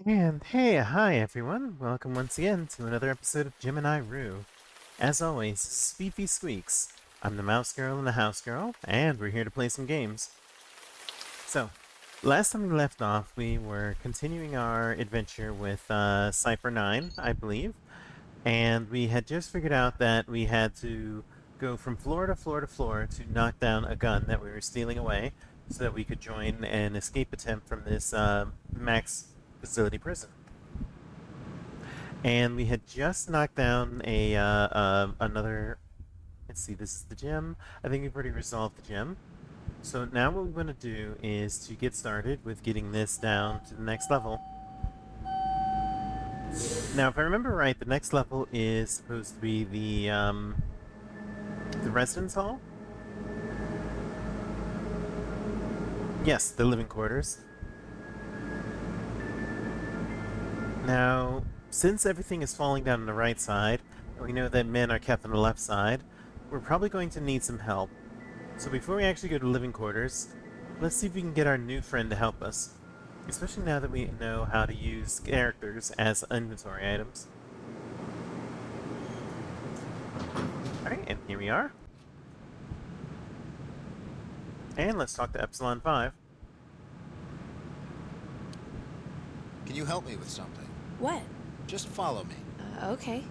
And hey, hi everyone! Welcome once again to another episode of geminirue. As always, Speefy Squeaks. I'm the mouse girl and the house girl, and we're here to play some games. So, last time we left off, we were continuing our adventure with Cypher 9, I believe, and we had just figured out that we had to go from floor to floor to floor to knock down a gun that we were stealing away so that we could join an escape attempt from this max facility prison. And we had just knocked down a another. Let's see, this is the gem. I think we've already resolved the gem. So now what we want to do is to get started with getting this down to the next level. Now, if I remember right, the next level is supposed to be the residence hall. Yes, the living quarters. Now, since everything is falling down on the right side, and we know that men are kept on the left side, we're probably going to need some help. So before we actually go to living quarters, let's see if we can get our new friend to help us. Especially now that we know how to use characters as inventory items. Alright, and here we are. And let's talk to Epsilon 5. Can you help me with something? What? Just follow me. Okay.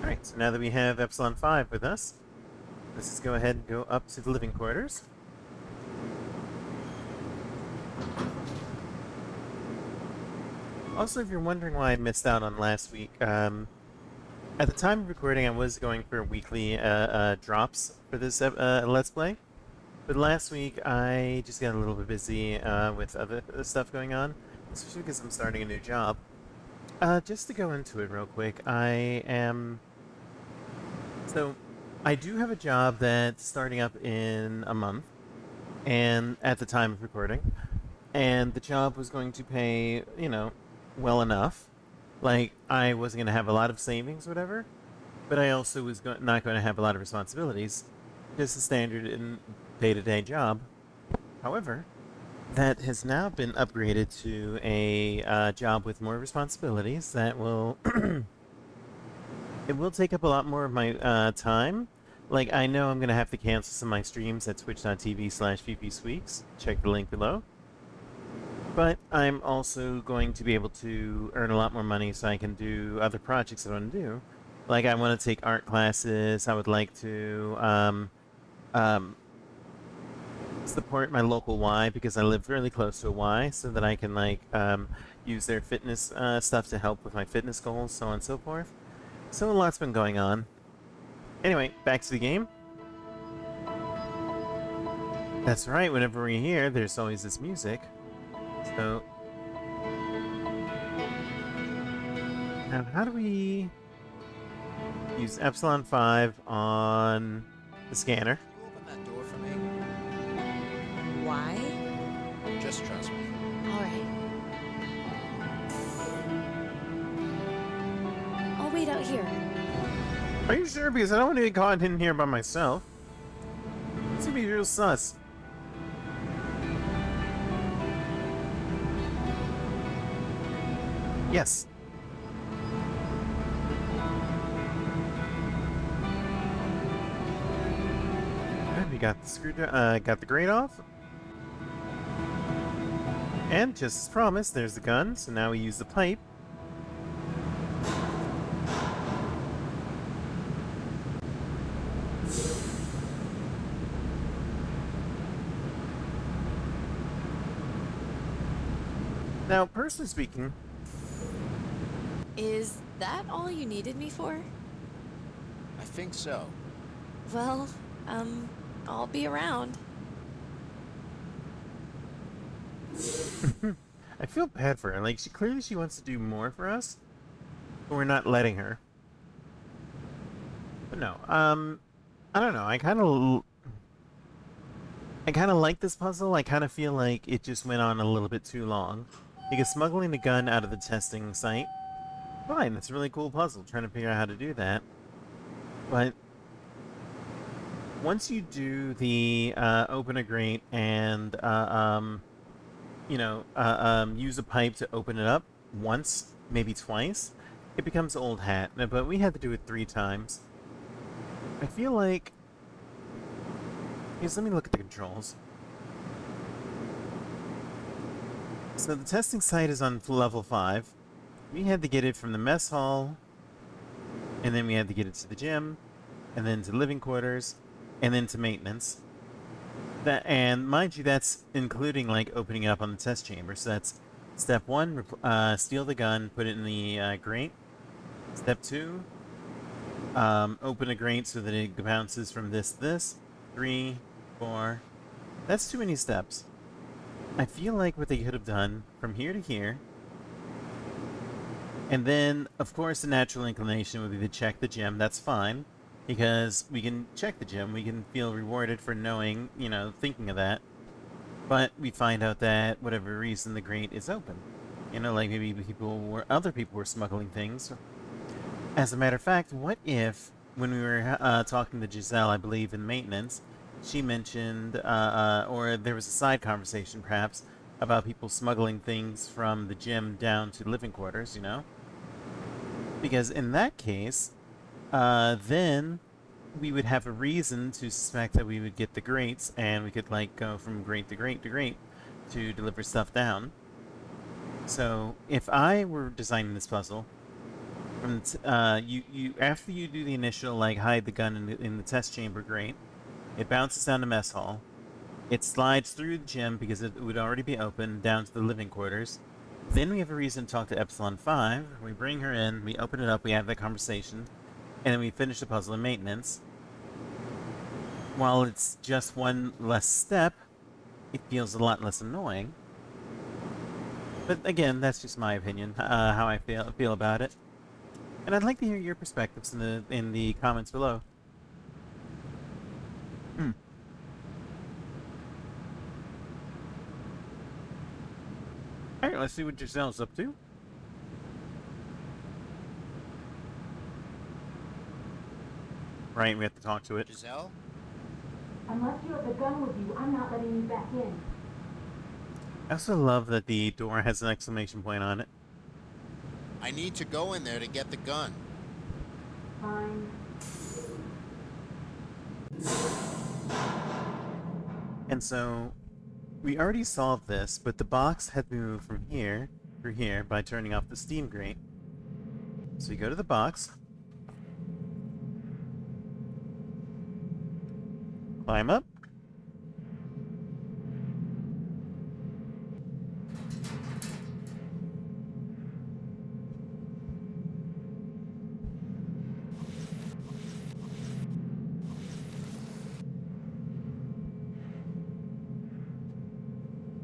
Alright, so now that we have Epsilon 5 with us, let's just go ahead and go up to the living quarters. Also, if you're wondering why I missed out on last week, at the time of recording, I was going for weekly drops for this Let's Play. But last week, I just got a little bit busy with other stuff going on, especially because I'm starting a new job. Just to go into it real quick, So, I do have a job that's starting up in a month, and at the time of recording, and the job was going to pay, well enough. Like, I wasn't going to have a lot of savings, whatever, but I also was not going to have a lot of responsibilities. Just a standard in day-to-day job. However, that has now been upgraded to a job with more responsibilities that will it will take up a lot more of my time. Like, I know I'm going to have to cancel some of my streams at twitch.tv/ppsweeks. Check the link below. But I'm also going to be able to earn a lot more money so I can do other projects that I want to do. Like, I want to take art classes. I would like to um, support my local Y because I live really close to a Y, so that I can use their fitness stuff to help with my fitness goals, so on and so forth. So a lot's been going on. Anyway, back to the game. That's right, whenever we're here, there's always this music. So... now, how do we use Epsilon 5 on the scanner? Can you open that door for me? Why? Just trust me. Alright. I'll wait out here. Are you sure? Because I don't want to get caught in here by myself. It's gonna be real sus. Yes. And we got the got the grate off. And just as promised, there's the gun. So now we use the pipe. Now, personally speaking, Is that all you needed me for? I think so. Well, I'll be around. I feel bad for her. Like, she wants to do more for us, but we're not letting her. But no, I don't know. I kind of like this puzzle. I kind of feel like it just went on a little bit too long. Because smuggling the gun out of the testing site, fine, it's a really cool puzzle. Trying to figure out how to do that, but once you do the open a grate and use a pipe to open it up once, maybe twice, it becomes old hat. But we had to do it 3 times. I feel like... Yes, let me look at the controls. So the testing site is on level 5. We had to get it from the mess hall, and then we had to get it to the gym, and then to living quarters, and then to maintenance. And mind you, that's including like opening up on the test chamber. So that's step 1, steal the gun, put it in the grate. Step 2, open a grate so that it bounces from this to this. 3, 4. That's too many steps. I feel like what they could have done from here to here, and then, of course, the natural inclination would be to check the gym. That's fine, because we can check the gym. We can feel rewarded for knowing, thinking of that. But we find out that, whatever reason, the grate is open. Like maybe other people were smuggling things. As a matter of fact, what if, when we were talking to Giselle, I believe, in maintenance, she mentioned, or there was a side conversation, perhaps, about people smuggling things from the gym down to living quarters, Because in that case, then we would have a reason to suspect that we would get the grates, and we could, like, go from grate to grate to grate to deliver stuff down. So, if I were designing this puzzle, from after you do the initial, like, hide the gun in the test chamber grate, it bounces down to mess hall. It slides through the gym because it would already be open down to the living quarters. Then we have a reason to talk to Epsilon 5. We bring her in, we open it up, we have that conversation, and then we finish the puzzle in maintenance. While it's just one less step, it feels a lot less annoying. But again, that's just my opinion, how I feel about it. And I'd like to hear your perspectives in the comments below. Alright, let's see what Giselle's up to. Right, we have to talk to it. Giselle? Unless you have the gun with you, I'm not letting you back in. I also love that the door has an exclamation point on it. I need to go in there to get the gun. Fine. And so, we already solved this, but the box had to move from here through here by turning off the steam grate. So you go to the box, climb up,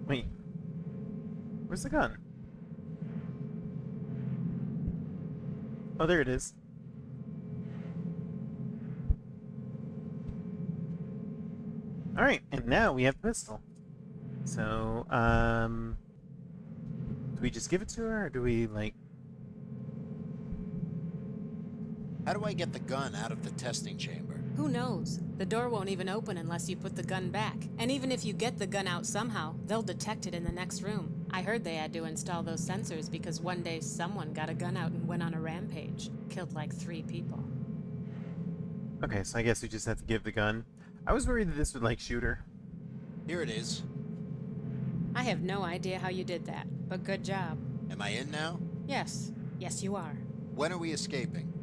wait, where's the gun? Oh, there it is. Alright, and now we have a pistol. So, do we just give it to her, or do we, like... How do I get the gun out of the testing chamber? Who knows? The door won't even open unless you put the gun back. And even if you get the gun out somehow, they'll detect it in the next room. I heard they had to install those sensors because one day someone got a gun out and went on a rampage. Killed like 3 people. Okay, so I guess we just have to give the gun. I was worried that this would, like, shoot her. Here it is. I have no idea how you did that, but good job. Am I in now? Yes. Yes, you are. When are we escaping?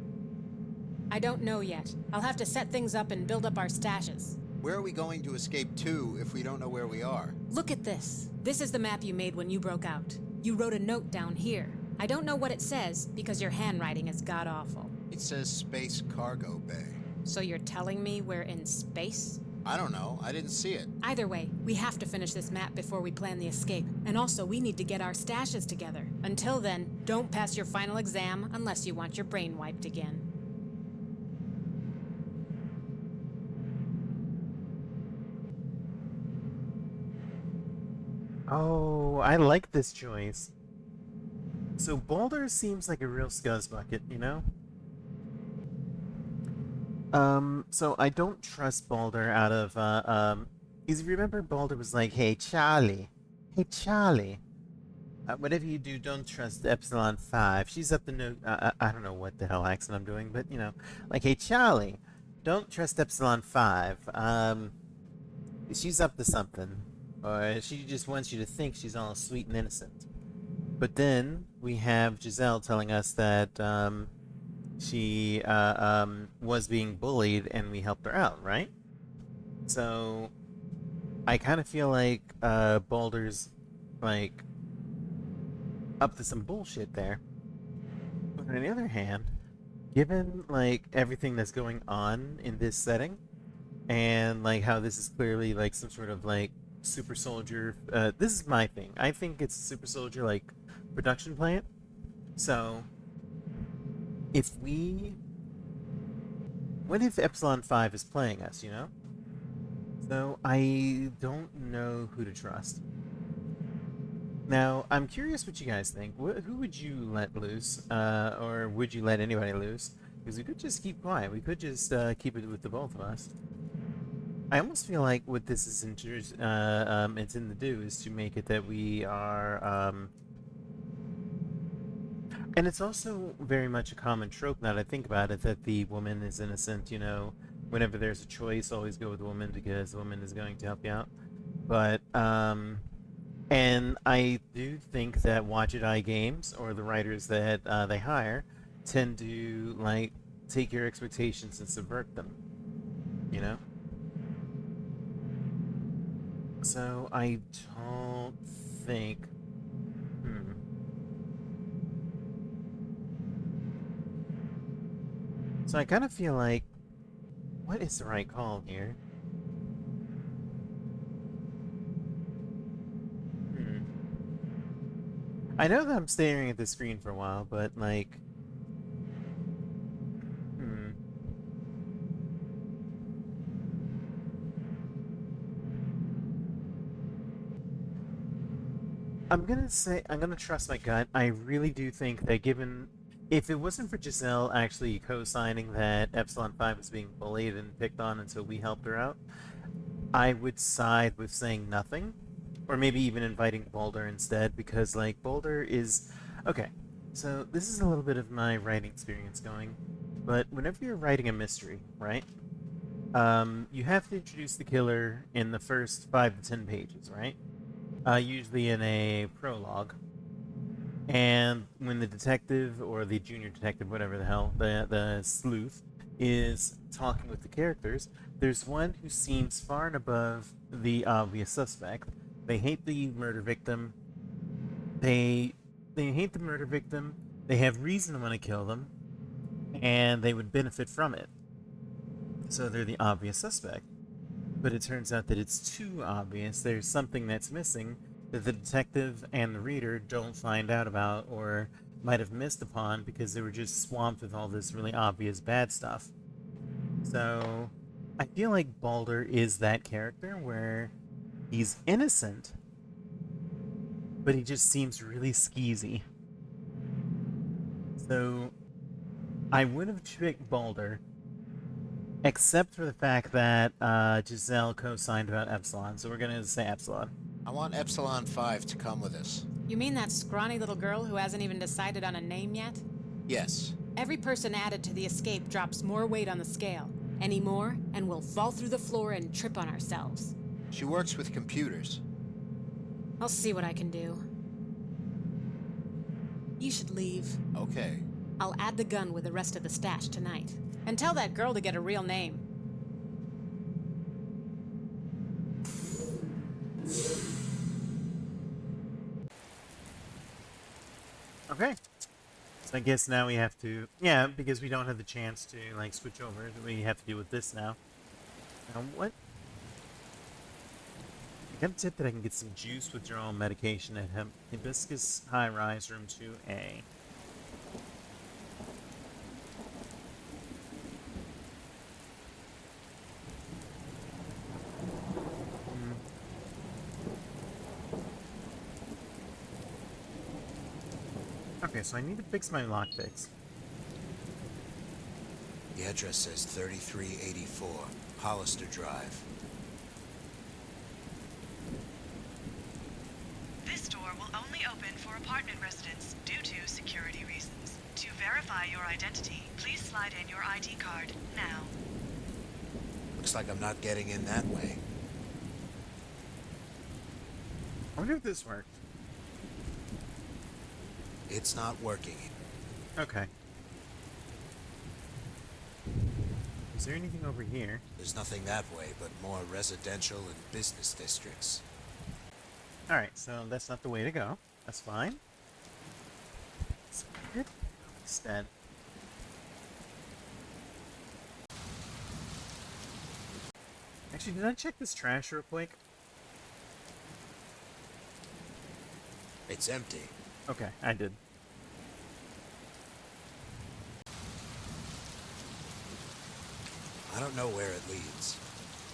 I don't know yet. I'll have to set things up and build up our stashes. Where are we going to escape to if we don't know where we are? Look at this. This is the map you made when you broke out. You wrote a note down here. I don't know what it says because your handwriting is god-awful. It says Space Cargo Bay. So you're telling me we're in space? I don't know. I didn't see it. Either way, we have to finish this map before we plan the escape. And also, we need to get our stashes together. Until then, don't pass your final exam unless you want your brain wiped again. Oh, I like this choice. So Boulder seems like a real scuzzbucket, you know? So I don't trust Boulder out of, because if you remember, Boulder was like, hey, Charlie, Hey, Charlie. Whatever you do, don't trust Epsilon 5. She's up to no... I don't know what the hell accent I'm doing, but, you know. Like, hey, Charlie, don't trust Epsilon 5. She's up to something. Or she just wants you to think she's all sweet and innocent. But then we have Giselle telling us that she was being bullied and we helped her out, right? So I kind of feel like Boulder's like up to some bullshit there. But on the other hand, given like everything that's going on in this setting, and like how this is clearly like some sort of like super soldier, this is my thing. I think it's a super soldier like production plant. So what if Epsilon 5 is playing us, you know? So I don't know who to trust. Now, I'm curious what you guys think. Who would you let loose? Or would you let anybody loose? Because we could just keep quiet. We could just keep it with the both of us. I almost feel like what this is intended to do is to make it that we are... and it's also very much a common trope now that I think about it, that the woman is innocent, you know. Whenever there's a choice, always go with the woman because the woman is going to help you out. But, and I do think that Watch It Eye Games, or the writers that they hire, tend to, like, take your expectations and subvert them, you know? So, I don't think... So I kind of feel like, what is the right call here? I know that I'm staring at the screen for a while, but like... I'm gonna trust my gut. I really do think that given... If it wasn't for Giselle actually co-signing that Epsilon 5 was being bullied and picked on until we helped her out, I would side with saying nothing. Or maybe even inviting Boulder instead, because, like, Boulder is... Okay, so this is a little bit of my writing experience going, but whenever you're writing a mystery, right, you have to introduce the killer in the first 5 to 10 pages, right? Usually in a prologue. And when the detective, or the junior detective, whatever the hell, the sleuth, is talking with the characters, there's one who seems far and above the obvious suspect. They hate the murder victim. They hate the murder victim. They have reason to want to kill them, and they would benefit from it. So they're the obvious suspect. But it turns out that it's too obvious. There's something that's missing that the detective and the reader don't find out about, or might have missed upon because they were just swamped with all this really obvious bad stuff. So I feel like Balder is that character where he's innocent, but he just seems really skeezy. So I would have picked Balder, except for the fact that Giselle co-signed about Epsilon, so we're gonna say Epsilon. I want Epsilon 5 to come with us. You mean that scrawny little girl who hasn't even decided on a name yet? Yes. Every person added to the escape drops more weight on the scale. Any more, and we'll fall through the floor and trip on ourselves. She works with computers. I'll see what I can do. You should leave. Okay. I'll add the gun with the rest of the stash tonight. And tell that girl to get a real name. Okay. So I guess now we have to... Yeah, because we don't have the chance to, like, switch over. We have to deal with this now. Now, what? I got a tip that I can get some juice withdrawal medication at Hibiscus High Rise, Room 2A. Okay, so I need to fix my lockpicks. The address says 3384 Hollister Drive. Only open for apartment residents due to security reasons. To verify your identity, please slide in your ID card now. Looks like I'm not getting in that way. I wonder if this worked. It's not working. Okay. Is there anything over here? There's nothing that way but more residential and business districts. Alright, so that's not the way to go. That's fine. So where did we go instead? Actually, did I check this trash real quick? It's empty. Okay, I did. I don't know where it leads.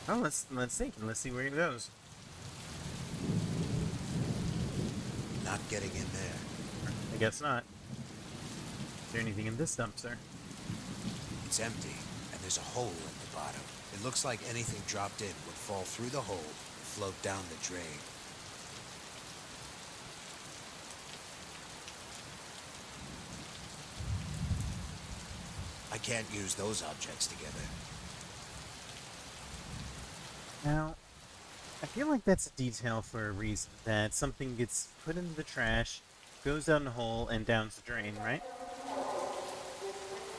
Oh, let's see. Let's see where it goes. Not getting in there. I guess not. Is there anything in this dumpster? It's empty, and there's a hole in the bottom. It looks like anything dropped in would fall through the hole and float down the drain. I can't use those objects together. Now, I feel like that's a detail for a reason, that something gets put into the trash, goes down the hole, and down the drain, right?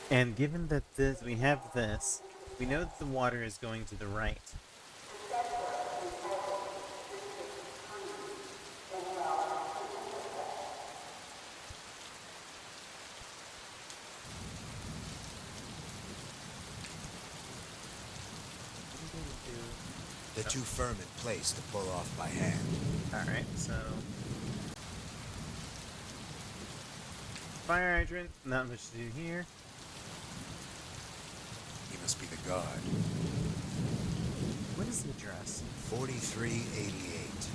And given that we have this, we know that the water is going to the right. They're too firm in place to pull off by hand. Alright, so... Fire hydrant, not much to do here. He must be the guard. What is the address? 4388.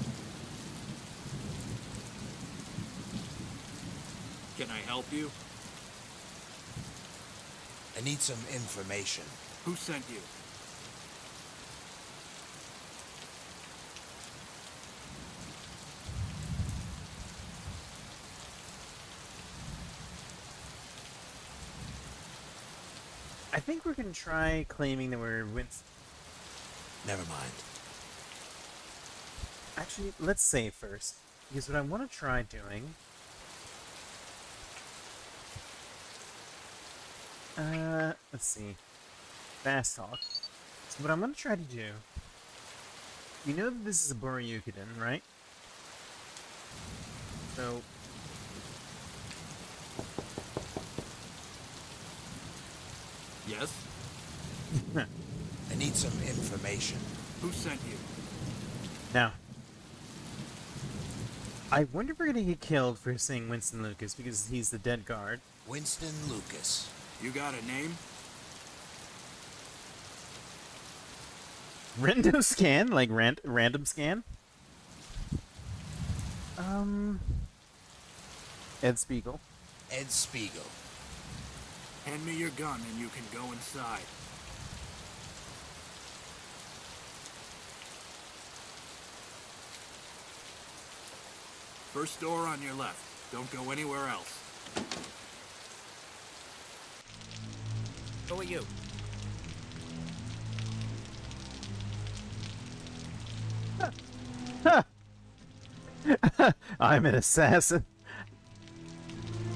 Can I help you? I need some information. Who sent you? I think we're gonna try claiming that we're Winston. Never mind. Actually, let's save first. Because what I want to try doing... let's see. Fast talk. So what I'm going to try to do... You know that this is a Boryukuden, right? So... Yes? I need some information. Who sent you? Now... I wonder if we're going to get killed for saying Winston Lucas, because he's the dead guard. Winston Lucas. You got a name? Random scan? Like random scan? Ed Spiegel. Ed Spiegel. Hand me your gun and you can go inside. First door on your left. Don't go anywhere else. Who are you? I'm an assassin.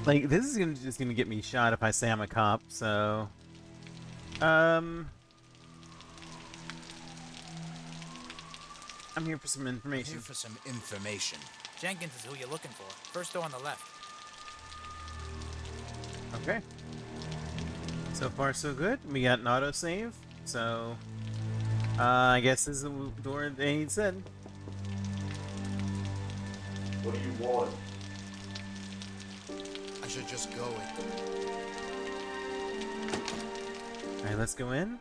Like, this is just gonna get me shot if I say I'm a cop, so... I'm here for some information. Here for some information. Jenkins is who you're looking for. First door on the left. Okay. So far, so good. We got an autosave, so... I guess this is the door they said. What do you want? I should just go in. Alright, let's go in.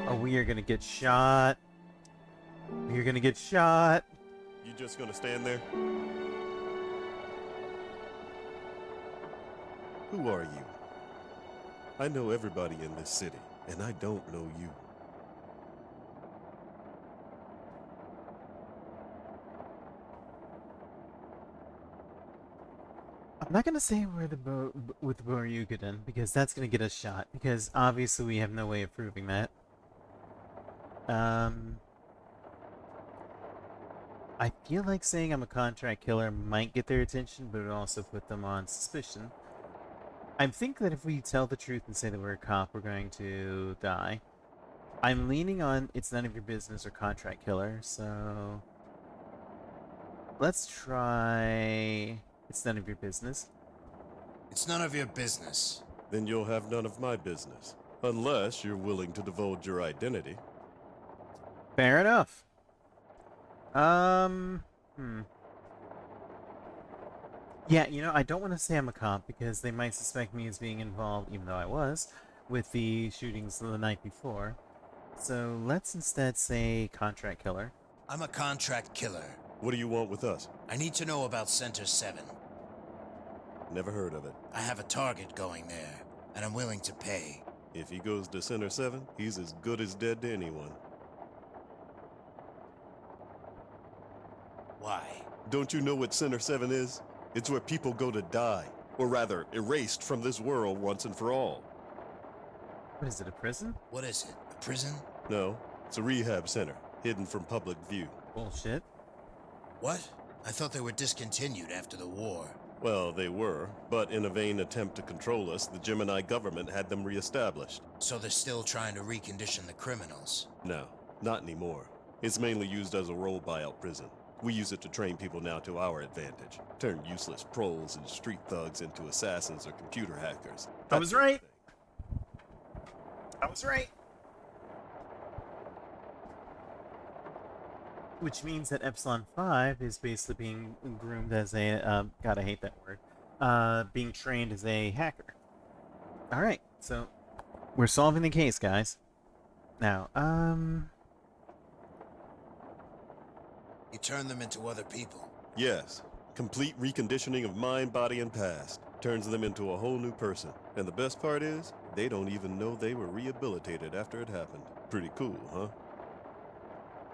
Oh, we are gonna get shot. We are gonna get shot. You just gonna stand there? Who are you? I know everybody in this city, and I don't know you. I'm not gonna say we're with Boryukuden because that's gonna get us shot. Because obviously we have no way of proving that. I feel like saying I'm a contract killer might get their attention, but it would also put them on suspicion. I think that if we tell the truth and say that we're a cop, we're going to die. I'm leaning on it's none of your business or contract killer, so let's try it's none of your business. It's none of your business. Then you'll have none of my business. Unless you're willing to divulge your identity. Fair enough. Yeah, you know, I don't want to say I'm a cop because they might suspect me as being involved, even though I was, with the shootings the night before. So let's instead say contract killer. I'm a contract killer. What do you want with us? I need to know about Center 7. Never heard of it. I have a target going there, and I'm willing to pay. If he goes to Center 7, he's as good as dead to anyone. Why? Don't you know what Center 7 is? It's where people go to die. Or rather, erased from this world once and for all. What is it, a prison? What is it? A prison? No, it's a rehab center, hidden from public view. Bullshit. What? I thought they were discontinued after the war. Well, they were, but in a vain attempt to control us, the Gemini government had them reestablished. So they're still trying to recondition the criminals? No, not anymore. It's mainly used as a role buyout prison. We use it to train people now to our advantage. Turn useless proles and street thugs into assassins or computer hackers. I was right. I was right. Which means that Epsilon 5 is basically being groomed as a, God, I hate that word, being trained as a hacker. Alright, so we're solving the case, guys. Now, You turn them into other people. Yes. Complete reconditioning of mind, body, and past. Turns them into a whole new person. And the best part is, they don't even know they were rehabilitated after it happened. Pretty cool, huh?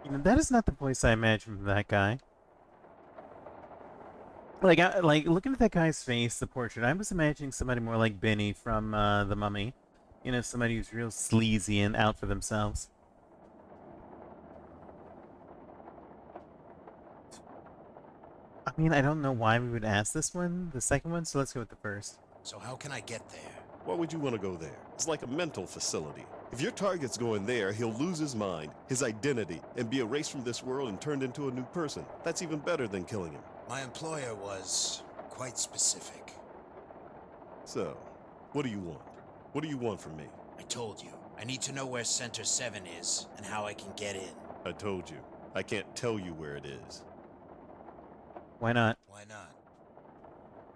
you know, that is not the voice I imagined from that guy. Like, looking at that guy's face, the portrait, I was imagining somebody more like Benny from, The Mummy. You know, somebody who's real sleazy and out for themselves. I mean, I don't know why we would ask this one, the second one, so let's go with the first. So how can I get there? Why would you want to go there? It's like a mental facility. If your target's going there, he'll lose his mind, his identity, and be erased from this world and turned into a new person. That's even better than killing him. My employer was quite specific. So, what do you want? What do you want from me? I told you. I need to know where Center 7 is and how I can get in. I told you. I can't tell you where it is. Why not? Why not?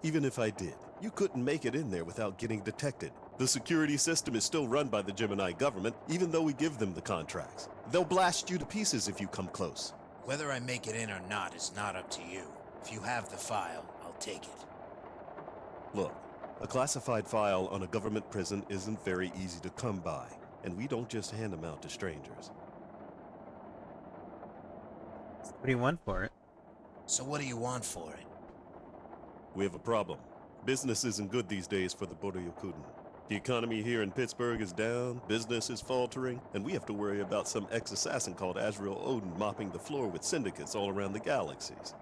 Even if I did, you couldn't make it in there without getting detected. The security system is still run by the Gemini government, even though we give them the contracts. They'll blast you to pieces if you come close. Whether I make it in or not is not up to you. If you have the file, I'll take it. Look, a classified file on a government prison isn't very easy to come by, and we don't just hand them out to strangers. What do you want for it? So what do you want for it? We have a problem. Business isn't good these days for the Boryukuden. The economy here in Pittsburgh is down, business is faltering, and we have to worry about some ex-assassin called Azriel Odin mopping the floor with syndicates all around the galaxies.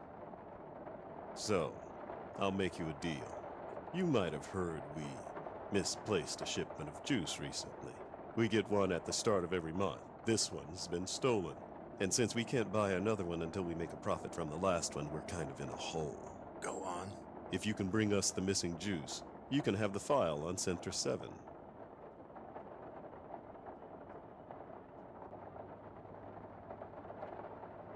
So, I'll make you a deal. You might have heard we misplaced a shipment of juice recently. We get one at the start of every month. This one's been stolen. And since we can't buy another one until we make a profit from the last one, we're kind of in a hole. Go on. If you can bring us the missing juice, you can have the file on Center 7.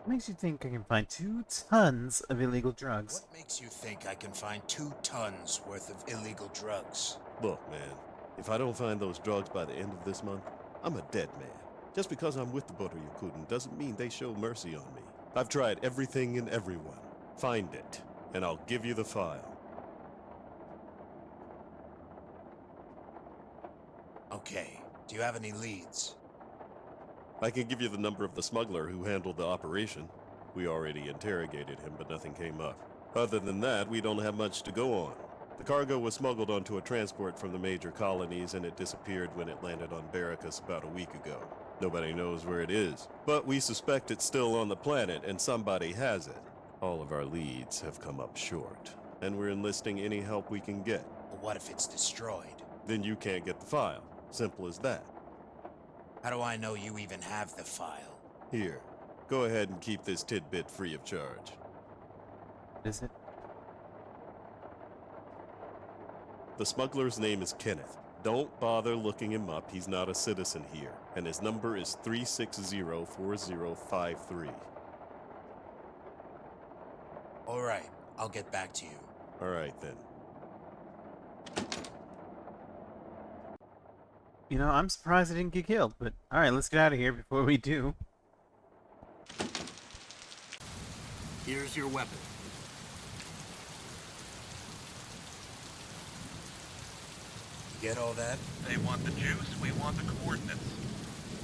What makes you think I can find 2 tons of illegal drugs? What makes you think I can find 2 tons worth of illegal drugs? Look, man, if I don't find those drugs by the end of this month, I'm a dead man. Just because I'm with the Boryukuden doesn't mean they show mercy on me. I've tried everything and everyone. Find it, and I'll give you the file. Okay. Do you have any leads? I can give you the number of the smuggler who handled the operation. We already interrogated him, but nothing came up. Other than that, we don't have much to go on. The cargo was smuggled onto a transport from the major colonies, and it disappeared when it landed on Barracus about a week ago. Nobody knows where it is, but we suspect it's still on the planet and somebody has it. All of our leads have come up short, and we're enlisting any help we can get. But what if it's destroyed? Then you can't get the file. Simple as that. How do I know you even have the file? Here, go ahead and keep this tidbit free of charge. Is it? The smuggler's name is Kenneth. Don't bother looking him up. He's not a citizen here, and his number is 3604053. All right, I'll get back to you. All right, then. You know, I'm surprised I didn't get killed, but alright, let's get out of here before we do. Here's your weapon. You get all that? They want the juice, we want the coordinates.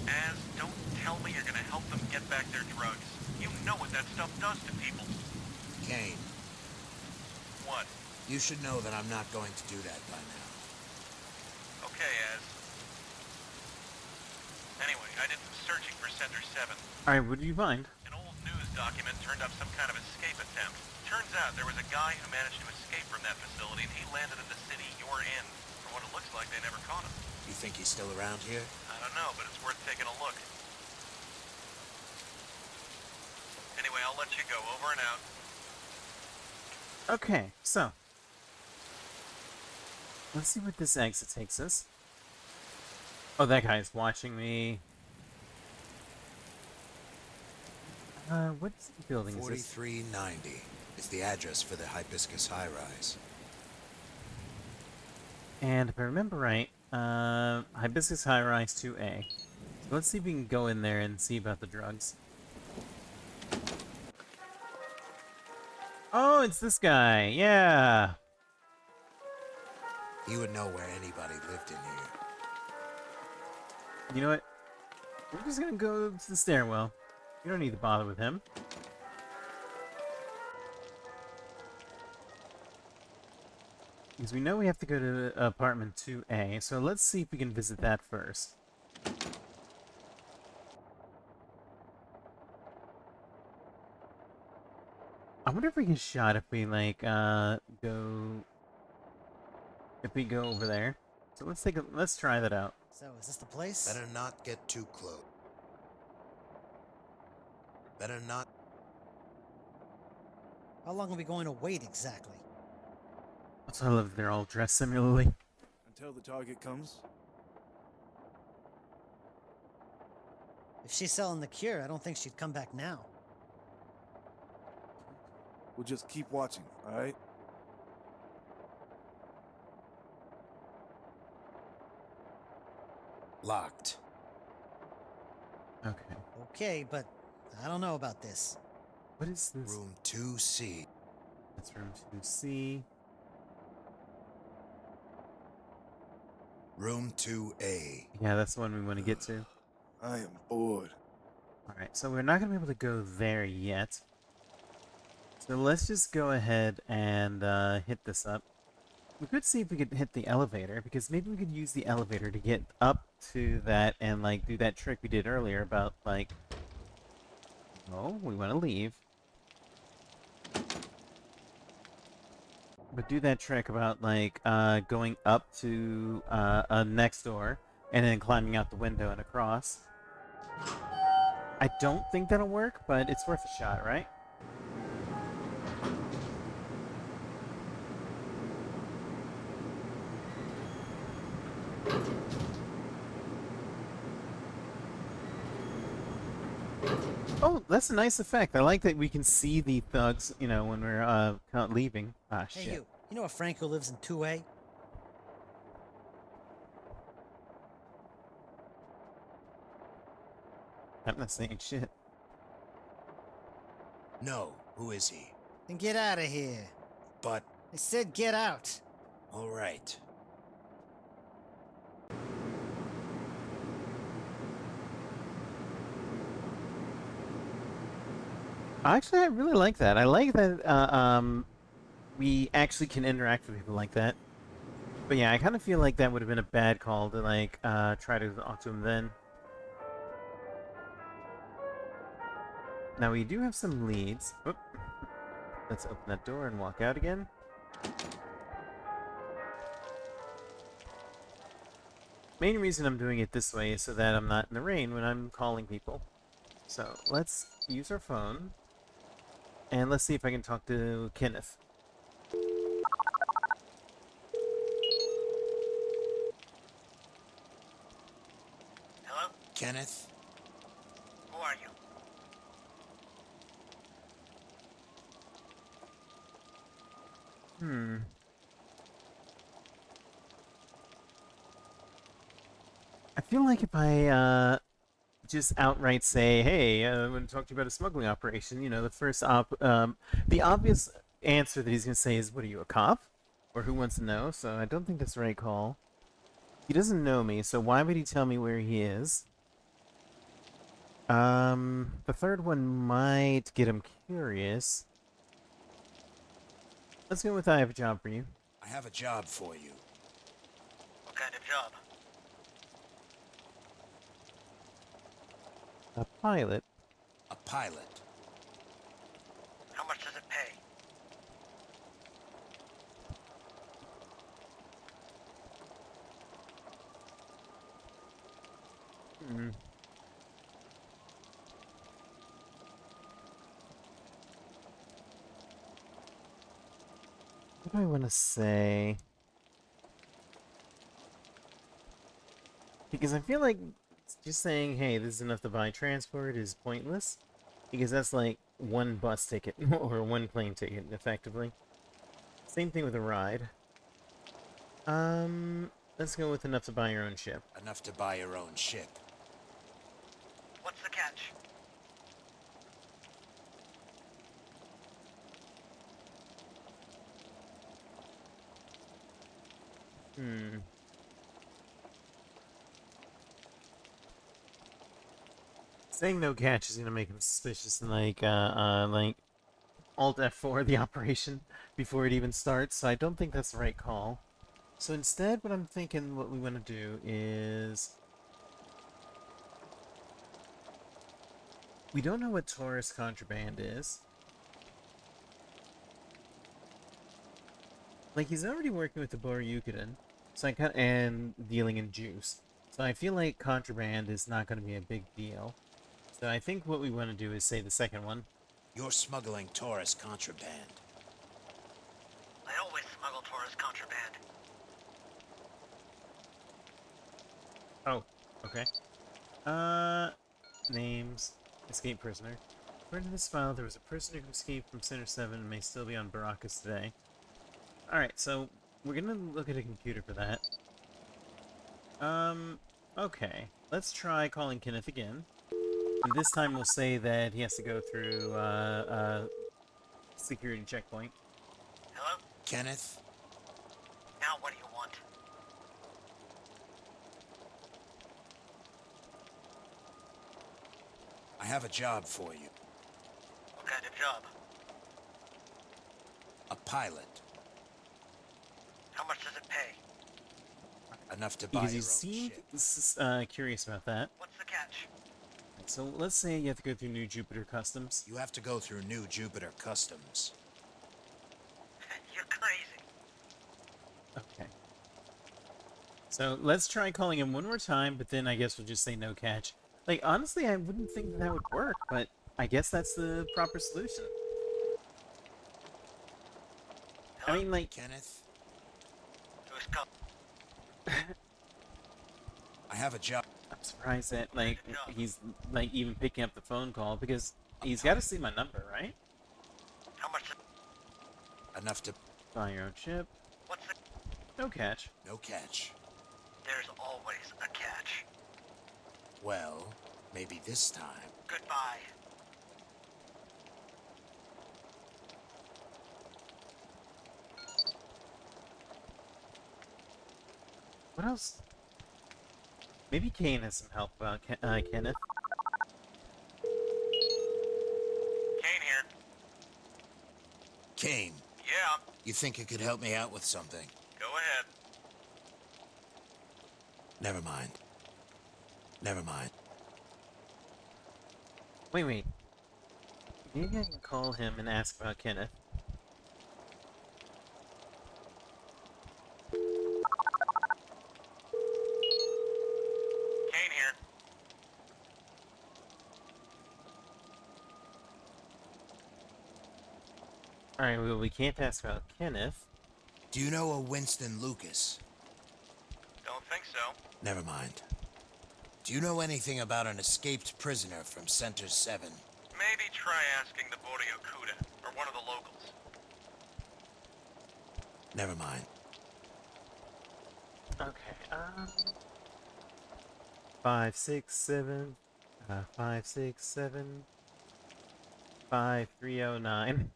Az, don't tell me you're gonna help them get back their drugs. You know what that stuff does to people. Kane, What? you should know that I'm not going to do that by now. Okay, Az. Anyway, I did some searching for Center 7. Alright, would you mind? An old news document turned up some kind of escape attempt. Turns out there was a guy who managed to escape from that facility and he landed in the city you're in. From what it looks like, they never caught him. You think he's still around here? I don't know, but it's worth taking a look. Anyway, I'll let you go. Over and out. Okay, so. Let's see what this exit takes us. Oh, that guy's watching me. What building is this? 4390 is the address for the Hibiscus high-rise. And if I remember right, Hibiscus High Rise 2A. So let's see if we can go in there and see about the drugs. Oh, it's this guy. Yeah. He would know where anybody lived in here. You know what? We're just gonna go to the stairwell. You don't need to bother with him. Because we know we have to go to apartment 2A, so let's see if we can visit that first. I wonder if we get shot if we, like, go... If we go over there. So let's try that out. So, is this the place? Better not get too close. Better not... How long are we going to wait exactly? Also, I love they're all dressed similarly. Until the target comes. If she's selling the cure, I don't think she'd come back now. We'll just keep watching, alright? Locked. Okay. Okay, but I don't know about this. What is this? Room 2C. That's room 2C. Room 2A. Yeah, that's the one we want to get to. I am bored. Alright, so we're not going to be able to go there yet. So let's just go ahead and hit this up. We could see if we could hit the elevator, because maybe we could use the elevator to get up to that and, like, do that trick we did earlier about, like... Oh, we want to leave. But do that trick about, like, going up to a next door and then climbing out the window and across. I don't think that'll work, but it's worth a shot, right? Oh, that's a nice effect. I like that we can see the thugs, you know, when we're leaving. Ah, shit. Hey, you know a Franco lives in 2A? I'm not saying shit. No, who is he? Then get out of here. But... I said get out. Alright. Actually, I really like that. I like that, we actually can interact with people like that. But yeah, I kind of feel like that would have been a bad call to like try to talk to him then. Now we do have some leads. Oop. Let's open that door and walk out again. Main reason I'm doing it this way is so that I'm not in the rain when I'm calling people. So let's use our phone and let's see if I can talk to Kenneth. Hello? Kenneth? Who are you? I feel like if I just outright say, "Hey, I want to talk to you about a smuggling operation," you know, the obvious answer that he's gonna say is, "What are you, a cop?" Or "Who wants to know?" So I don't think that's the right call. He doesn't know me, so why would he tell me where he is? The third one might get him curious. Let's go with I have a job for you. I have a job for you. What kind of job? A pilot. A pilot. How much does it pay? What do I want to say? Because I feel like just saying, "Hey, this is enough to buy transport" is pointless. Because that's like one bus ticket or one plane ticket, effectively. Same thing with a ride. Let's go with enough to buy your own ship. Enough to buy your own ship. What's the catch? Saying no catch is gonna make him suspicious and like Alt F4 the operation before it even starts, so I don't think that's the right call. So instead, what I'm thinking what we want to do is... We don't know what tourist contraband is. Like, he's already working with the Boryukuden, so and dealing in juice. So I feel like contraband is not going to be a big deal. So I think what we want to do is say the second one. You're smuggling tourist contraband. I always smuggle tourist contraband. Oh, okay. Names. Escaped prisoner. According to this file, there was a prisoner who escaped from Center 7 and may still be on Baracus today. Alright, so we're gonna look at a computer for that. Okay. Let's try calling Kenneth again. And this time we'll say that he has to go through, security checkpoint. Hello? Kenneth? Now what do you want? I have a job for you. What kind of job? A pilot. How much does it pay? Enough to buy Because your he own seemed ship. curious about that. What's the catch? So let's say you have to go through New Jupiter Customs. You have to go through New Jupiter Customs. You're crazy. Okay. So let's try calling him one more time, but then I guess we'll just say no catch. Like, honestly, I wouldn't think that would work, but I guess that's the proper solution. Hello? I mean, like... Kenneth? Who's come? I have a job. I'm surprised that, like, he's, like, even picking up the phone call, because he's got to see my number, right? How much? Enough to Buy your own ship. What's the... No catch. No catch. There's always a catch. Well, maybe this time. Goodbye. What else? Maybe Kane has some help about Kenneth. Kane here. Kane. Yeah, You think you could help me out with something? go ahead. Never mind. Never mind. Wait. Maybe I can call him and ask about Kenneth. Kane here. Alright, well, we can't ask about Kenneth. Do you know a Winston Lucas? Don't think so. Never mind. Do you know anything about an escaped prisoner from Center 7? Maybe try asking the Boryukuden, or one of the locals. Never mind. Okay, 567, 567, 5309.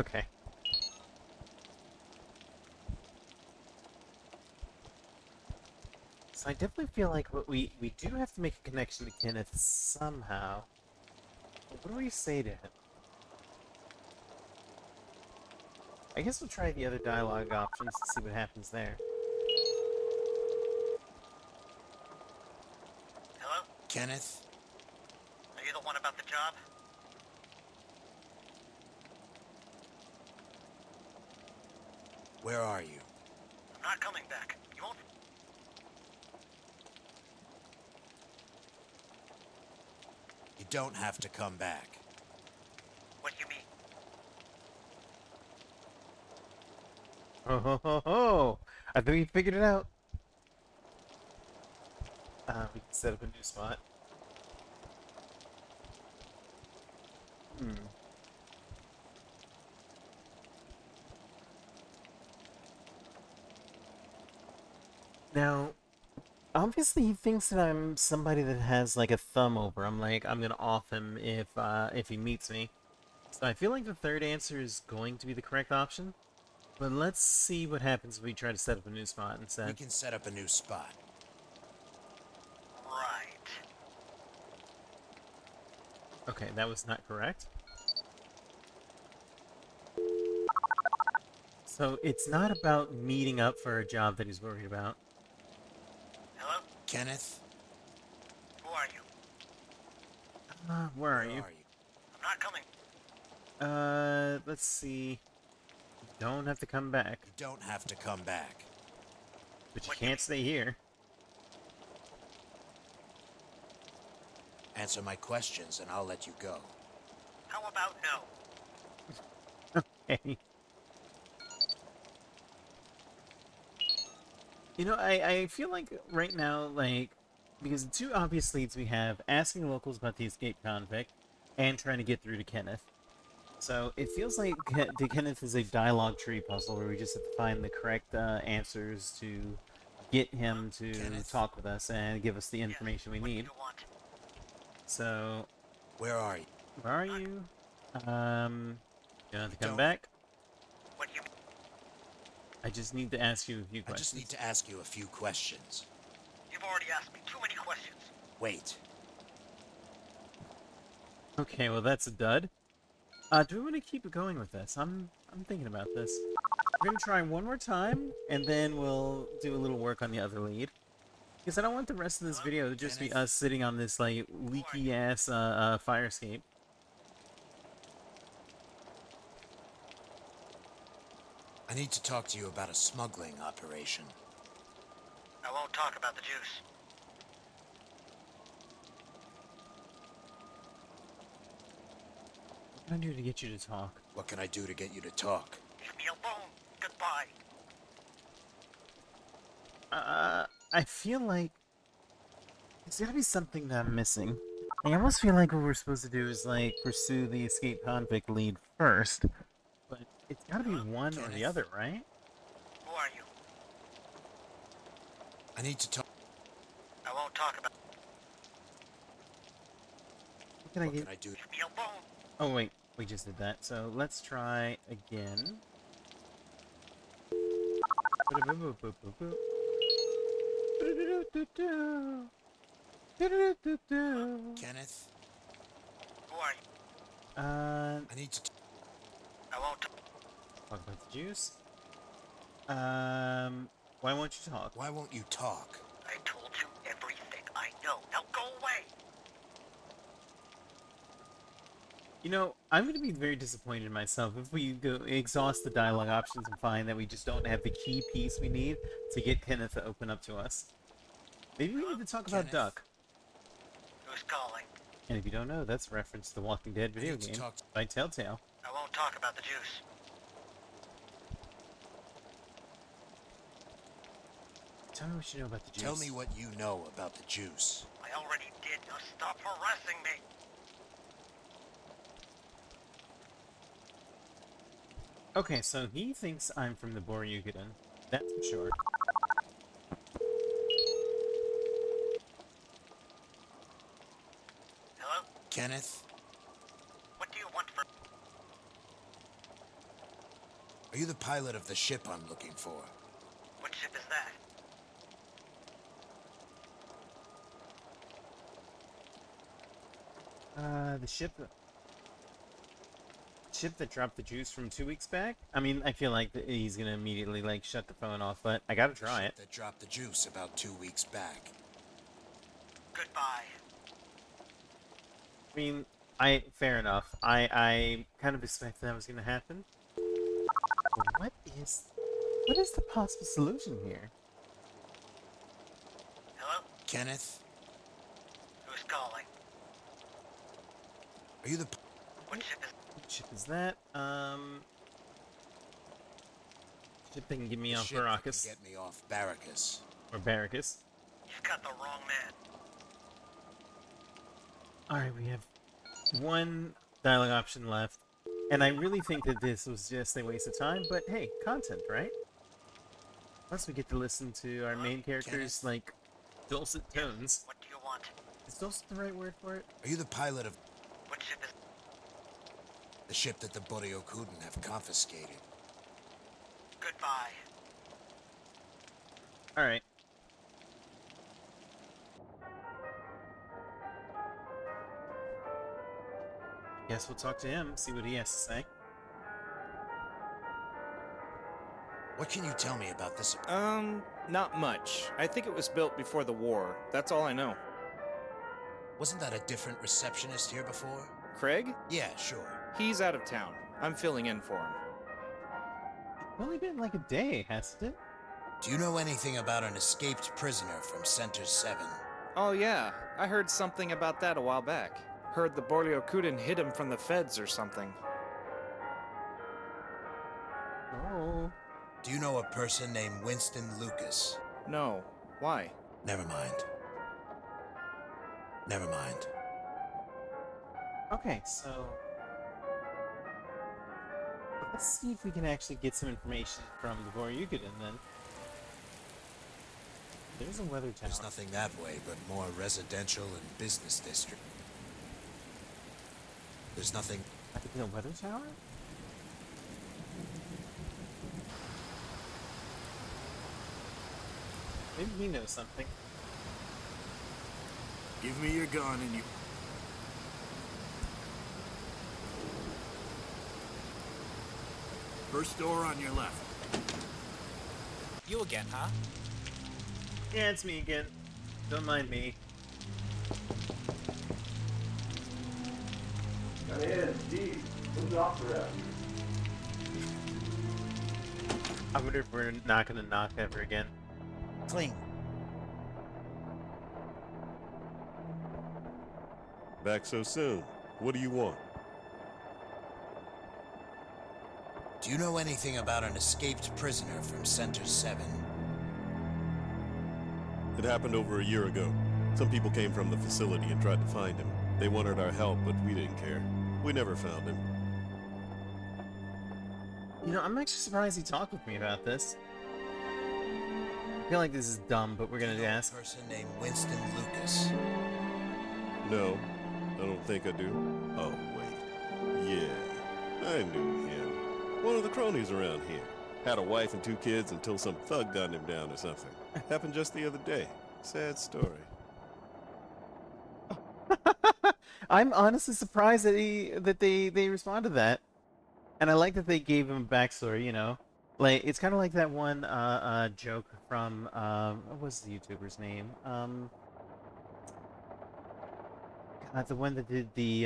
Okay. So I definitely feel like we do have to make a connection to Kenneth somehow. What do we say to him? I guess we'll try the other dialogue options to see what happens there. Hello? Kenneth? Are you the one about the job? Where are you? I'm not coming back. You won't... You don't have to come back. What do you mean? Oh ho ho ho! I think we figured it out. We can set up a new spot. Now, obviously he thinks that I'm somebody that has like a thumb over. I'm gonna off him if he meets me. So I feel like the third answer is going to be the correct option. But let's see what happens if we try to set up a new spot We instead. can set up a new spot. Right. Okay, that was not correct. So it's not about meeting up for a job that he's worried about. Hello? Kenneth? Who are you? Where are you? I'm not coming. Let's see. You don't have to come back, You don't have to come back. but you can't stay here. Answer my questions and I'll let you go. How about no? Okay. You know, I feel like right now, like, because the two obvious leads we have, asking locals about the escaped convict, and trying to get through to Kenneth. So it feels like Kenneth is a dialogue tree puzzle where we just have to find the correct answers to get him to talk with us and give us the information we need. So, where are you? Where are you? You don't have to come back. What do you mean? I just need to ask you a few I questions. just need to ask you a few questions. You've already asked me too many questions. Wait. Okay, well that's a dud. Do we want to keep going with this? I'm thinking about this. We're gonna try one more time, and then we'll do a little work on the other lead. Because I don't want the rest of this video to just be us sitting on this like leaky ass fire escape. I need to talk to you about a smuggling operation. I won't talk about the juice. What can I do to get you to talk? What can I do to get you to talk? Leave me alone. Goodbye. I feel like there's gotta be something that I'm missing. I almost feel like what we're supposed to do is like pursue the escaped convict lead first, but it's gotta be one or the other, right? Who are you? I need to talk. I won't talk about... What can I get? Can I do? Leave me alone. Oh wait, we just did that. So let's try again. Kenneth? Who are you? I need to... I won't... Talk about the juice. Why won't you talk? Why won't you talk? I told you everything I know. Now go away! You know, I'm going to be very disappointed in myself if we go exhaust the dialogue options and find that we just don't have the key piece we need to get Kenneth to open up to us. Maybe we need to talk about Duck. Who's calling? And if you don't know, that's a reference to the Walking Dead video game by Telltale. I won't talk about the juice. Tell me what you know about the juice. Tell me what you know about the juice. I already did. Now stop harassing me. Okay, so he thinks I'm from the Boryukuden. That's for sure. Hello? Kenneth? What do you want from... Are you the pilot of the ship I'm looking for? What ship is that? The ship that dropped the juice from 2 weeks back? I mean, I feel like he's gonna immediately, like, shut the phone off, but I gotta try it. That dropped the juice about 2 weeks back. Goodbye. I mean, fair enough. I kind of expected that was gonna happen. But what is the possible solution here? Hello? Kenneth? Who's calling? Are you the... What ship is... What ship is that? Ship that can get me off ship that Baracus. can get me off Baracus. Or Baracus. You've got the wrong man. Alright, we have one dialogue option left. And I really think that this was just a waste of time, but hey, content, right? Plus we get to listen to our main characters, like, dulcet tones. What do you want? Is dulcet the right word for it? Are you the pilot of... What ship is... the ship that the Boryukuden have confiscated? Goodbye. Alright. Guess we'll talk to him, see what he has to say. What can you tell me about this? Not much. I think it was built before the war. That's all I know. Wasn't that a different receptionist here before? Craig? Yeah, sure. He's out of town. I'm filling in for him. It's only been like a day, hasn't it? Do you know anything about an escaped prisoner from Center 7? Oh yeah, I heard something about that a while back. Heard the Boryukuden hid him from the feds or something. Oh. Do you know a person named Winston Lucas? No. Why? Never mind. Never mind. Okay, so... let's see if we can actually get some information from the Boryukuden, then. There's a weather tower. There's nothing that way but more residential and business district. There's nothing... I think a weather tower? Maybe we know something. Give me your gun and you... First door on your left. You again, huh? Yeah, it's me again. Don't mind me. Come in, Steve. Who's off around here? I wonder if we're not gonna knock ever again. Clean. Back so soon. What do you want? Do you know anything about an escaped prisoner from Center 7? It happened over a year ago. Some people came from the facility and tried to find him. They wanted our help, but we didn't care. We never found him. You know, I'm actually surprised he talked with me about this. I feel like this is dumb, but we're gonna ask. A person named Winston Lucas. No, I don't think I do. Oh, wait. Yeah, I knew him. One of the cronies around here. Had a wife and 2 kids until some thug gunned him down or something. Happened just the other day. Sad story. I'm honestly surprised that they responded to that. And I like that they gave him a backstory, you know. Like, it's kind of like that one joke from, what was the YouTuber's name? God, the one that did the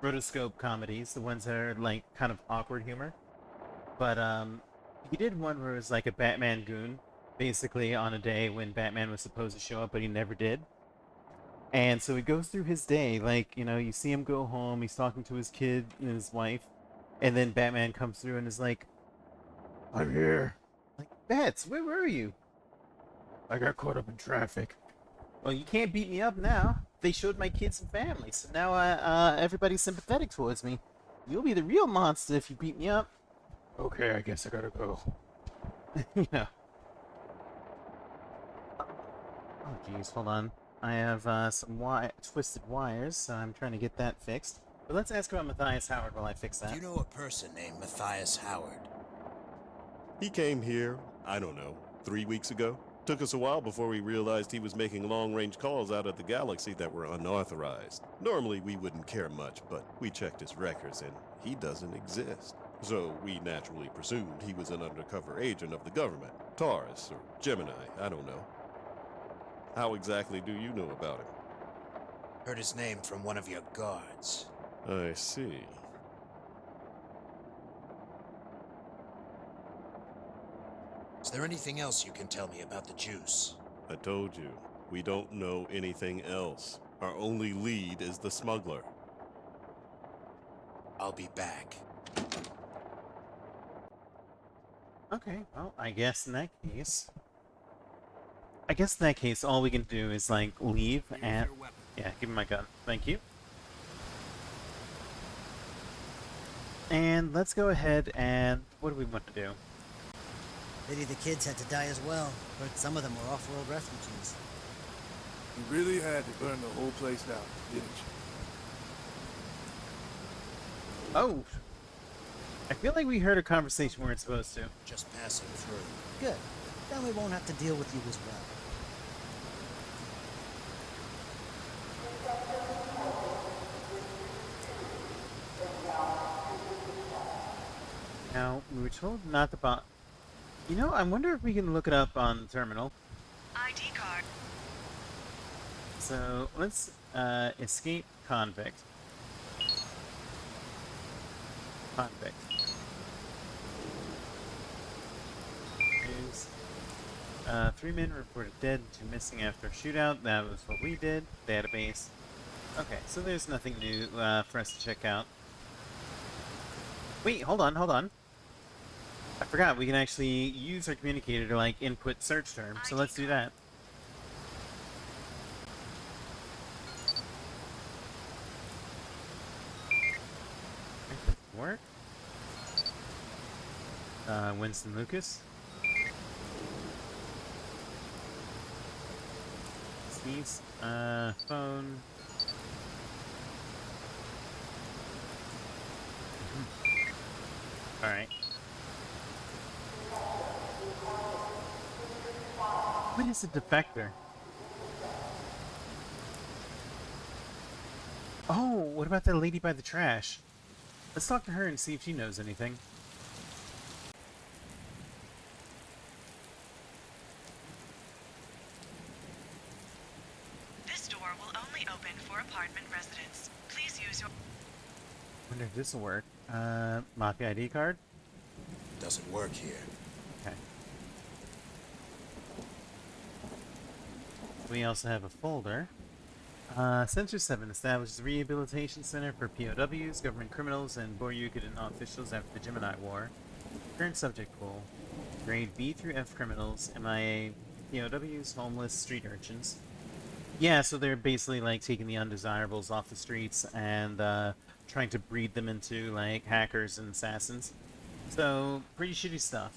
rotoscope comedies, the ones that are, like, kind of awkward humor. But, he did one where it was like a Batman goon, basically on a day when Batman was supposed to show up, but he never did. And so he goes through his day, like, you know, you see him go home, he's talking to his kid and his wife, and then Batman comes through and is like, I'm here. Like, Bats, where were you? I got caught up in traffic. Well, you can't beat me up now. They showed my kids and family, so now everybody's sympathetic towards me. You'll be the real monster if you beat me up. Okay, I guess I gotta go. You know. Oh, jeez, hold on. I have some twisted wires, so I'm trying to get that fixed. But let's ask about Matthias Howard while I fix that. Do you know a person named Matthias Howard? He came here, I don't know, 3 weeks ago. Took us a while before we realized he was making long-range calls out of the galaxy that were unauthorized. Normally we wouldn't care much, but we checked his records and he doesn't exist. So we naturally presumed he was an undercover agent of the government. Taurus or Gemini, I don't know. How exactly do you know about him? Heard his name from one of your guards. I see. Is there anything else you can tell me about the juice? I told you, we don't know anything else. Our only lead is the smuggler. I'll be back. Okay, well, I guess in that case, all we can do is, like, leave and... Yeah, give me my gun. Thank you. And let's go ahead and... What do we want to do? Pity the kids had to die as well. Heard some of them were off-world refugees. You really had to burn the whole place down, didn't you? Oh! I feel like we heard a conversation we weren't supposed to. Just passing through. Good. Then we won't have to deal with you as well. Now, we were told not to buy... You know, I wonder if we can look it up on the terminal. ID card. So, let's, escape convict. Convict. News. 3 men reported dead, 2 missing after a shootout. That was what we did. Database. Okay, so there's nothing new, for us to check out. Wait, hold on. I forgot, we can actually use our communicator to, like, input search terms, so let's do that. Work. Winston Lucas. Steve's, phone. Alright. What is a defector? Oh, what about that lady by the trash? Let's talk to her and see if she knows anything. This door will only open for apartment residents. Please use your... Wonder if this will work. Mafia ID card? Doesn't work here. Okay. We also have a folder. Censor 7 establishes a rehabilitation center for POWs, government criminals, and Boryukuden officials after the Gemini War. Current subject pool: grade B through F criminals, MIA, POWs, homeless, street urchins. Yeah, so they're basically like taking the undesirables off the streets and trying to breed them into like hackers and assassins. So, pretty shitty stuff.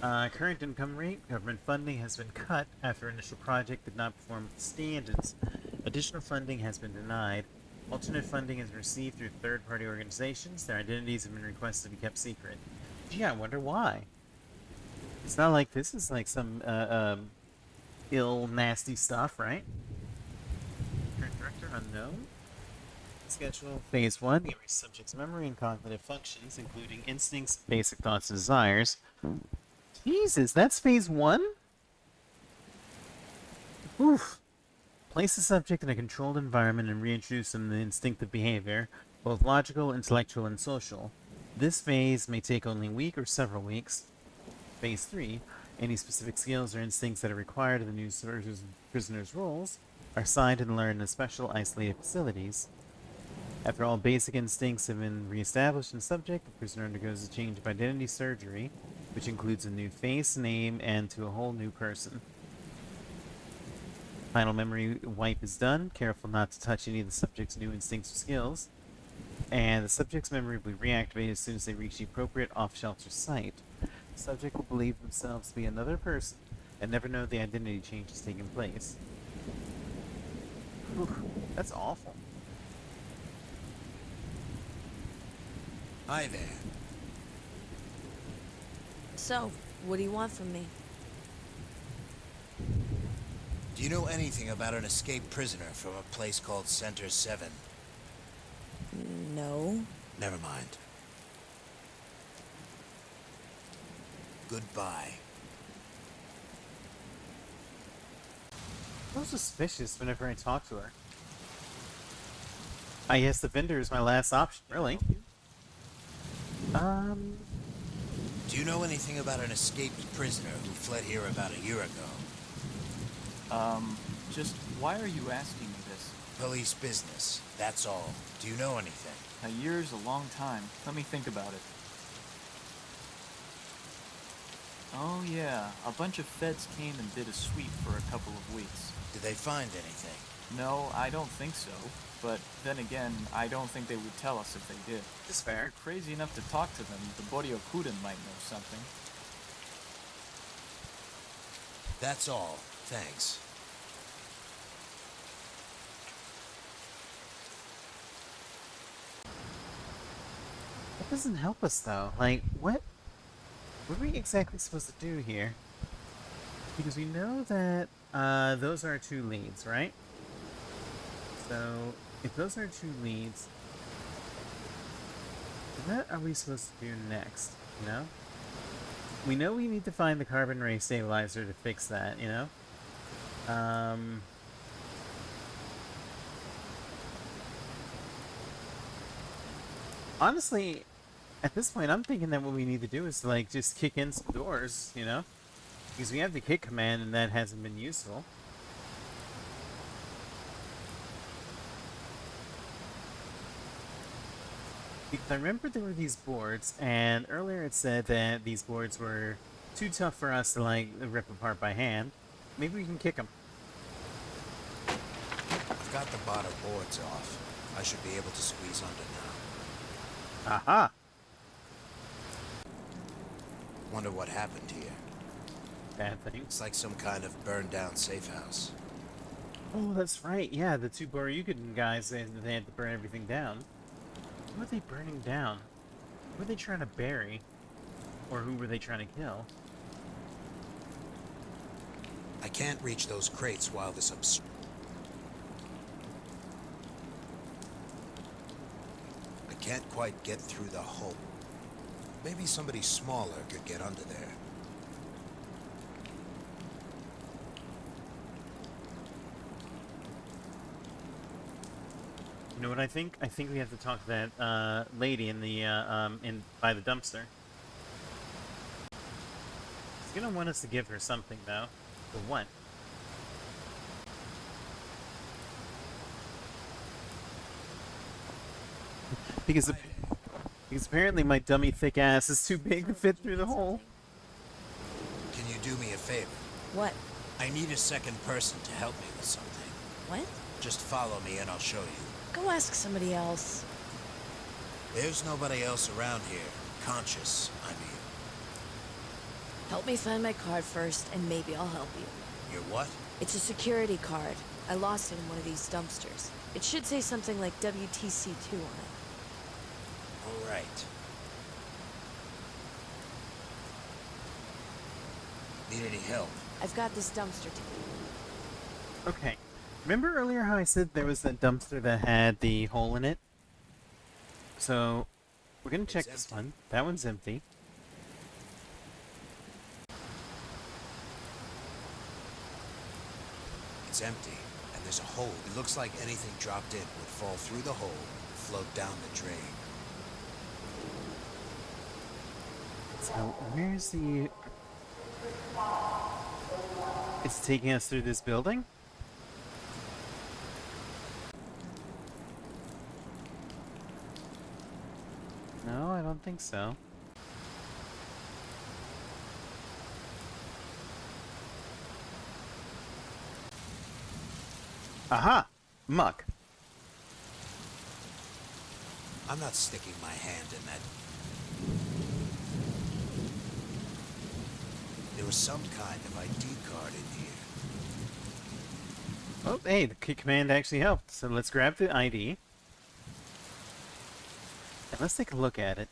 Current income rate. Government funding has been cut after initial project did not perform to standards. Additional funding has been denied. Alternate funding is received through third-party organizations. Their identities have been requested to be kept secret. Gee, I wonder why. It's not like this is like some ill, nasty stuff, right? Current director unknown. schedule. Phase 1, the subject's memory and cognitive functions, including instincts, basic thoughts, and desires. Jesus, that's phase 1? Oof. Place the subject in a controlled environment and reintroduce them to instinctive behavior, both logical, intellectual, and social. This phase may take only a week or several weeks. Phase 3, any specific skills or instincts that are required of the new prisoner's roles are assigned and learned in special isolated facilities. After all basic instincts have been reestablished in the subject, the prisoner undergoes a change of identity surgery, which includes a new face, name, and to a whole new person. Final memory wipe is done. Careful not to touch any of the subject's new instincts or skills. And the subject's memory will be reactivated as soon as they reach the appropriate off-shelter site. The subject will believe themselves to be another person and never know the identity change has taken place. Whew, that's awful. Hi there. So, what do you want from me? Do you know anything about an escaped prisoner from a place called Center 7? No. Never mind. Goodbye. I'm suspicious whenever I talk to her. I guess the vendor is my last option, really. Do you know anything about an escaped prisoner who fled here about a year ago? Just why are you asking me this? Police business, that's all. Do you know anything? A year's a long time. Let me think about it. Oh yeah, a bunch of feds came and did a sweep for a couple of weeks. Did they find anything? No, I don't think so. But then again, I don't think they would tell us if they did. It's fair. If we're crazy enough to talk to them, the Boryukuden might know something. That's all. Thanks. That doesn't help us, though. Like, what are we exactly supposed to do here? Because we know that those are our two leads, right? So, if those are two leads, what are we supposed to do next, you know? We know we need to find the carbon ray stabilizer to fix that, you know? Honestly, at this point, I'm thinking that what we need to do is, like, just kick in some doors, you know? Because we have the kick command and that hasn't been useful. Because I remember there were these boards, and earlier it said that these boards were too tough for us to, like, rip apart by hand. Maybe we can kick them. I've got the bottom boards off. I should be able to squeeze under now. Aha! Wonder what happened here. Bad thing. It's like some kind of burned down safe house. Oh, that's right. Yeah, the two Boryukuden guys, they had to burn everything down. What were they burning down? Who were they trying to bury? Or who were they trying to kill? I can't reach those crates while this I can't quite get through the hole. Maybe somebody smaller could get under there. You know what I think? I think we have to talk to that lady in the by the dumpster. She's gonna want us to give her something though. But what? because apparently my dummy thick ass is too big to fit through the hole. Can you do me a favor? What? I need a second person to help me with something. What? Just follow me and I'll show you. Go ask somebody else. There's nobody else around here. Conscious, I mean. Help me find my card first, and maybe I'll help you. Your what? It's a security card. I lost it in one of these dumpsters. It should say something like WTC2 on it. All right. Need any help? I've got this dumpster ticket. Okay. Remember earlier how I said there was that dumpster that had the hole in it? So we're gonna check this one. That one's empty. It's empty, and there's a hole. It looks like anything dropped in would fall through the hole and float down the drain. So where's the... It's taking us through this building? No, I don't think so. Aha! Muck. I'm not sticking my hand in that. There was some kind of ID card in here. Oh, hey, the command actually helped. So let's grab the ID. And let's take a look at it.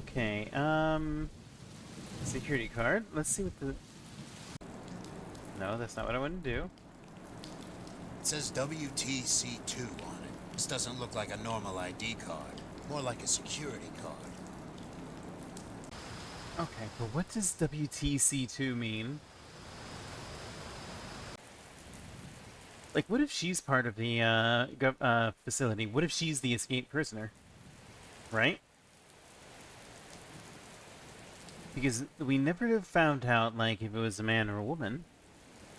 Okay, security card. Let's see what the... No, that's not what I want to do. It says WTC2 on it. This doesn't look like a normal ID card. More like a security card. Okay, but what does WTC2 mean? Like, what if she's part of the facility? What if she's the escaped prisoner? Right? Because we never have found out, like, if it was a man or a woman.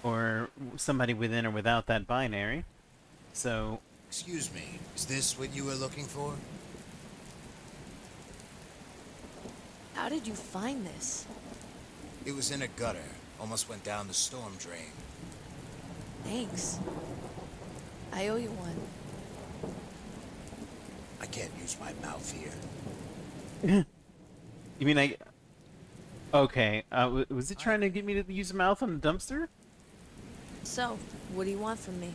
Or somebody within or without that binary. So... Excuse me, is this what you were looking for? How did you find this? It was in a gutter. Almost went down the storm drain. Thanks. I owe you one. I can't use my mouth here. You mean I... Okay, was it trying to get me to use a mouth on the dumpster? So, what do you want from me?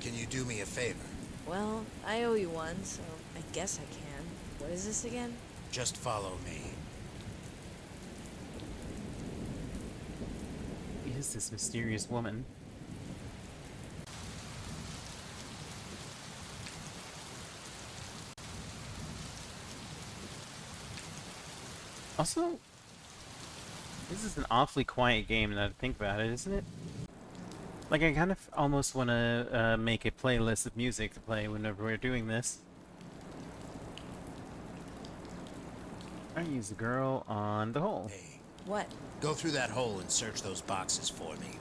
Can you do me a favor? Well, I owe you one, so I guess I can. What is this again? Just follow me. Who is this mysterious woman? Also, this is an awfully quiet game now to think about it, isn't it? Like, I kind of almost want to make a playlist of music to play whenever we're doing this. I use the girl on the hole. Hey. What? Go through that hole and search those boxes for me.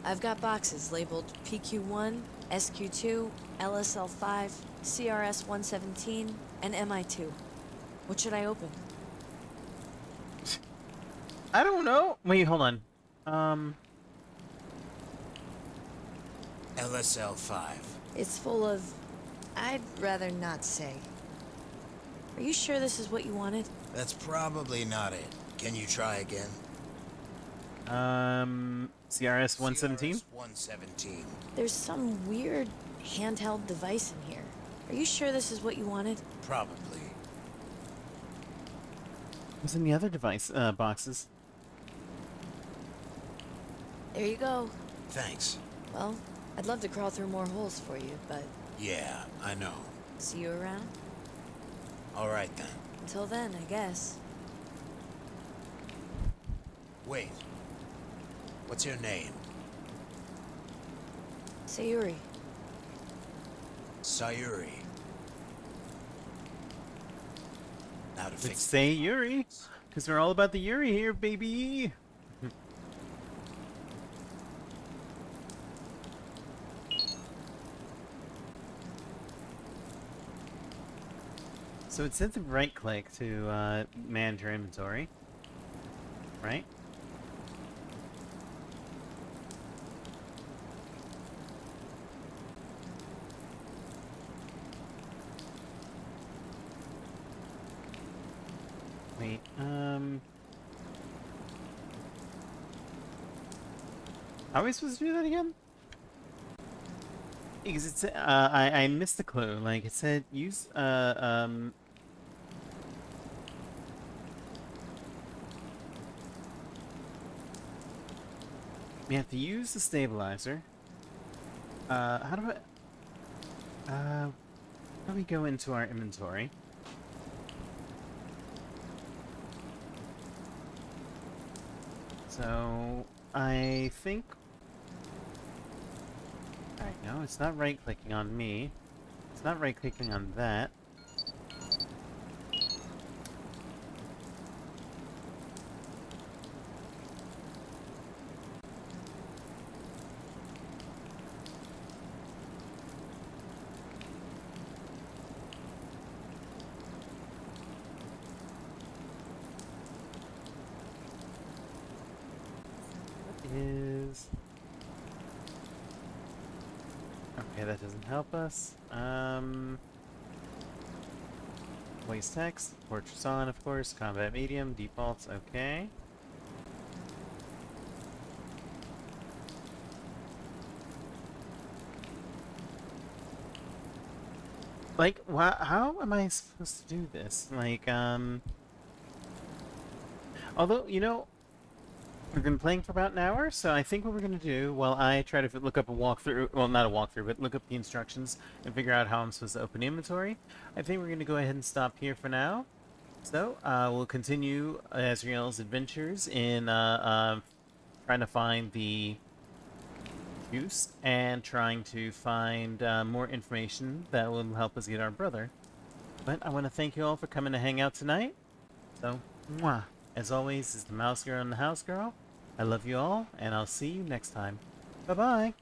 I've got boxes labeled PQ1, SQ2, LSL5, CRS-117, and MI2. What should I open? I don't know. Wait, hold on. LSL5. It's full of... I'd rather not say. Are you sure this is what you wanted? That's probably not it. Can you try again? CRS-117? CRS-117. There's some weird handheld device in here. Are you sure this is what you wanted? Probably. What's in the other device boxes? There you go. Thanks. Well, I'd love to crawl through more holes for you, but... Yeah, I know. See you around? All right, then. Until then, I guess. Wait. What's your name? Sayuri. Sayuri. Now to Let's fix say Yuri, because we're all about the Yuri here, baby. So it said to right-click to manage your inventory, right? Wait, How are we supposed to do that again? Because it's I missed the clue. Like it said, use we have to use the stabilizer. How do how do we go into our inventory? So I think. Alright, no, it's not right-clicking on me. It's not right-clicking on that. What is... Okay, that doesn't help us. Voice text, portraits on, of course, combat medium, defaults, okay. Like, how am I supposed to do this? Like, although, you know, we've been playing for about an hour, so I think what we're going to do, while I try to look up a walkthrough, well, not a walkthrough, but look up the instructions and figure out how I'm supposed to open inventory, I think we're going to go ahead and stop here for now. So, we'll continue Azriel's adventures in trying to find the juice and trying to find more information that will help us get our brother. But I want to thank you all for coming to hang out tonight. So, mwah. As always, is the mouse girl and the house girl. I love you all, and I'll see you next time. Bye-bye!